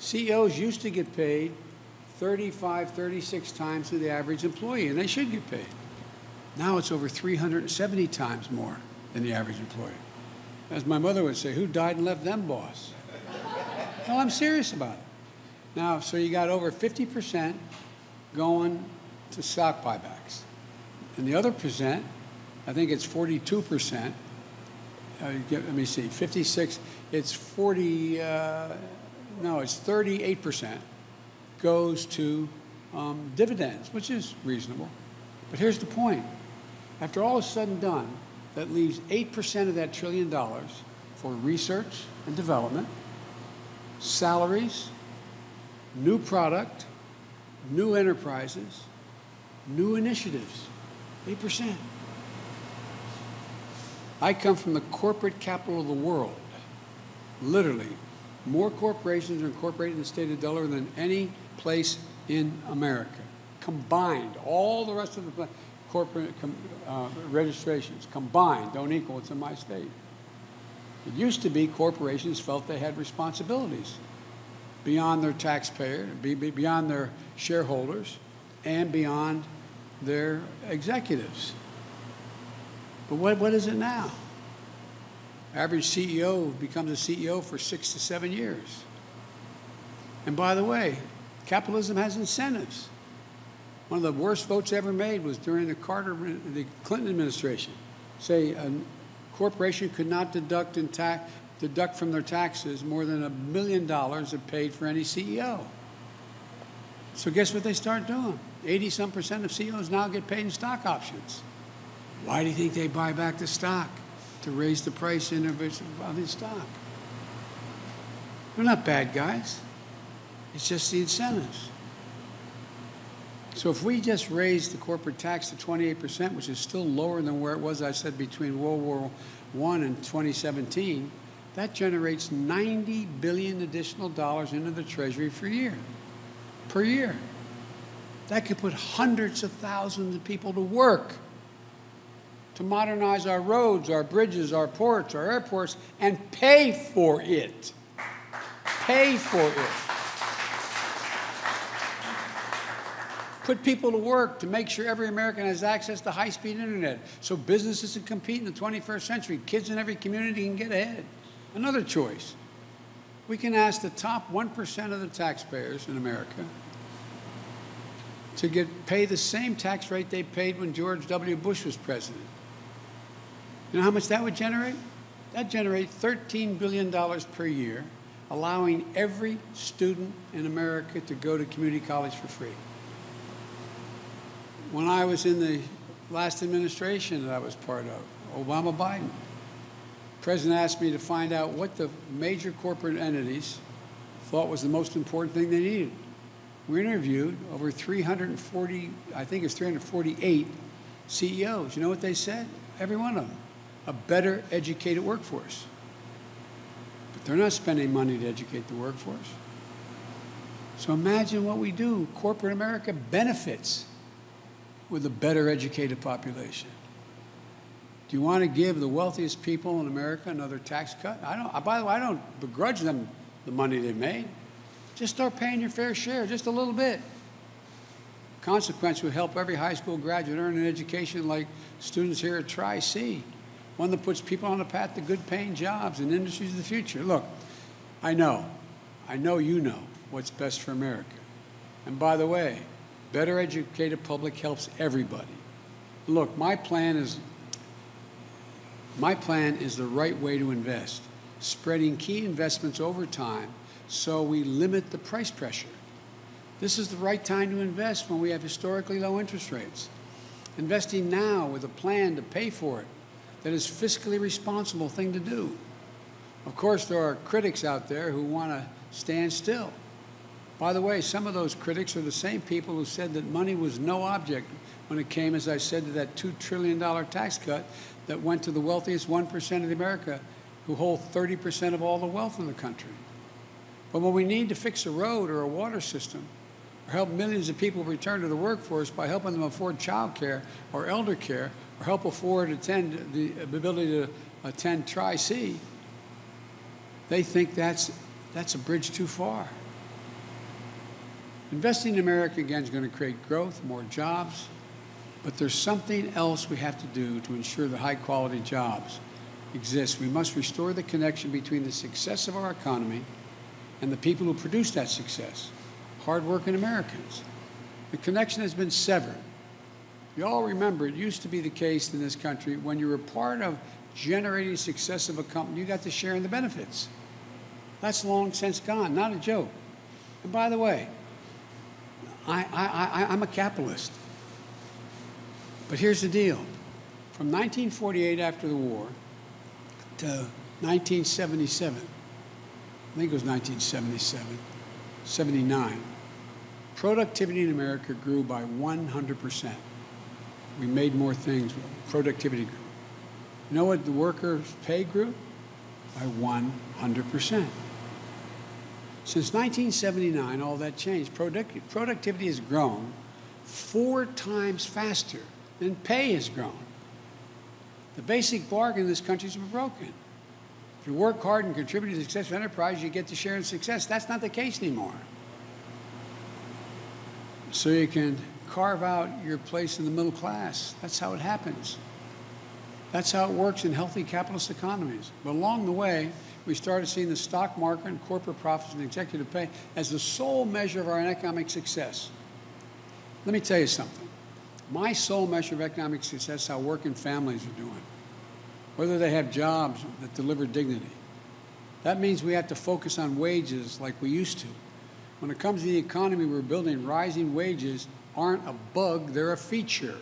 CEOs used to get paid 35, 36 times to the average employee, and they should get paid. Now it's over 370 times more than the average employee. As my mother would say, who died and left them, boss? No, I'm serious about it. Now, so you got over 50% going to stock buybacks. And the other percent, I think it's 42%. Let me see, 56, it's 40, no, it's 38% goes to dividends, which is reasonable. But here's the point. After all is said and done, that leaves 8% of that $1 trillion for research and development, salaries, new product, new enterprises, new initiatives. 8%. I come from the corporate capital of the world. Literally, more corporations are incorporated in the state of Delaware than any place in America. Combined, all the rest of the corporate registrations combined don't equal what's in my state. It used to be corporations felt they had responsibilities beyond their taxpayer, beyond their shareholders, and beyond their executives. But what is it now? Average CEO becomes a CEO for 6 to 7 years. And by the way, capitalism has incentives. One of the worst votes ever made was during the Clinton administration. Say a corporation could not deduct from their taxes more than $1 million it paid for any CEO. So guess what they start doing? 80-some% of CEOs now get paid in stock options. Why do you think they buy back the stock? To raise the price of the stock. They're not bad guys. It's just the incentives. So if we just raise the corporate tax to 28%, which is still lower than where it was, I said, between World War I and 2017, that generates $90 billion additional dollars into the Treasury per year. That could put hundreds of thousands of people to work to modernize our roads, our bridges, our ports, our airports, and pay for it. Pay for it. Put people to work to make sure every American has access to high-speed internet so businesses can compete in the 21st century. Kids in every community can get ahead. Another choice. We can ask the top 1% of the taxpayers in America to pay the same tax rate they paid when George W. Bush was president. You know how much that would generate? That generates $13 billion per year, allowing every student in America to go to community college for free. When I was in the last administration that I was part of, Obama-Biden, the president asked me to find out what the major corporate entities thought was the most important thing they needed. We interviewed over 340, I think it's 348 CEOs. You know what they said? Every one of them. A better educated workforce. But they're not spending money to educate the workforce. So imagine what we do. Corporate America benefits with a better educated population. Do you want to give the wealthiest people in America another tax cut? By the way, I don't begrudge them the money they made. Just start paying your fair share, just a little bit. Consequence would help every high school graduate earn an education like students here at Tri-C, one that puts people on a path to good paying jobs and industries of the future. Look, I know you know what's best for America. And by the way, better educated public helps everybody. Look, my plan is the right way to invest, spreading key investments over time so we limit the price pressure. This is the right time to invest when we have historically low interest rates. Investing now with a plan to pay for it, that is fiscally responsible thing to do. Of course, there are critics out there who want to stand still. By the way, some of those critics are the same people who said that money was no object when it came, as I said, to that $2 trillion tax cut that went to the wealthiest 1% of America who hold 30% of all the wealth in the country. But when we need to fix a road or a water system, or help millions of people return to the workforce by helping them afford child care or elder care, or help afford the ability to attend Tri-C, they think that's a bridge too far. Investing in America, again, is going to create growth, more jobs, but there's something else we have to do to ensure that high-quality jobs exist. We must restore the connection between the success of our economy and the people who produce that success, hard-working Americans. The connection has been severed. You all remember, it used to be the case in this country, when you were part of generating success of a company, you got to share in the benefits. That's long since gone, not a joke. And by the way, I'm a capitalist. But here's the deal. From 1948, after the war, to 1977, I think it was 1977, 79, productivity in America grew by 100%. We made more things. Productivity grew. You know what the workers' pay grew? By 100%. Since 1979, all that changed. Productivity has grown 4 times faster than pay has grown. The basic bargain in this country has been broken. If you work hard and contribute to the success of enterprise, you get to share in success. That's not the case anymore. So you can carve out your place in the middle class. That's how it happens. That's how it works in healthy capitalist economies. But along the way, we started seeing the stock market and corporate profits and executive pay as the sole measure of our economic success. Let me tell you something. My sole measure of economic success is how working families are doing, whether they have jobs that deliver dignity. That means we have to focus on wages like we used to. When it comes to the economy we're building, rising wages aren't a bug, they're a feature.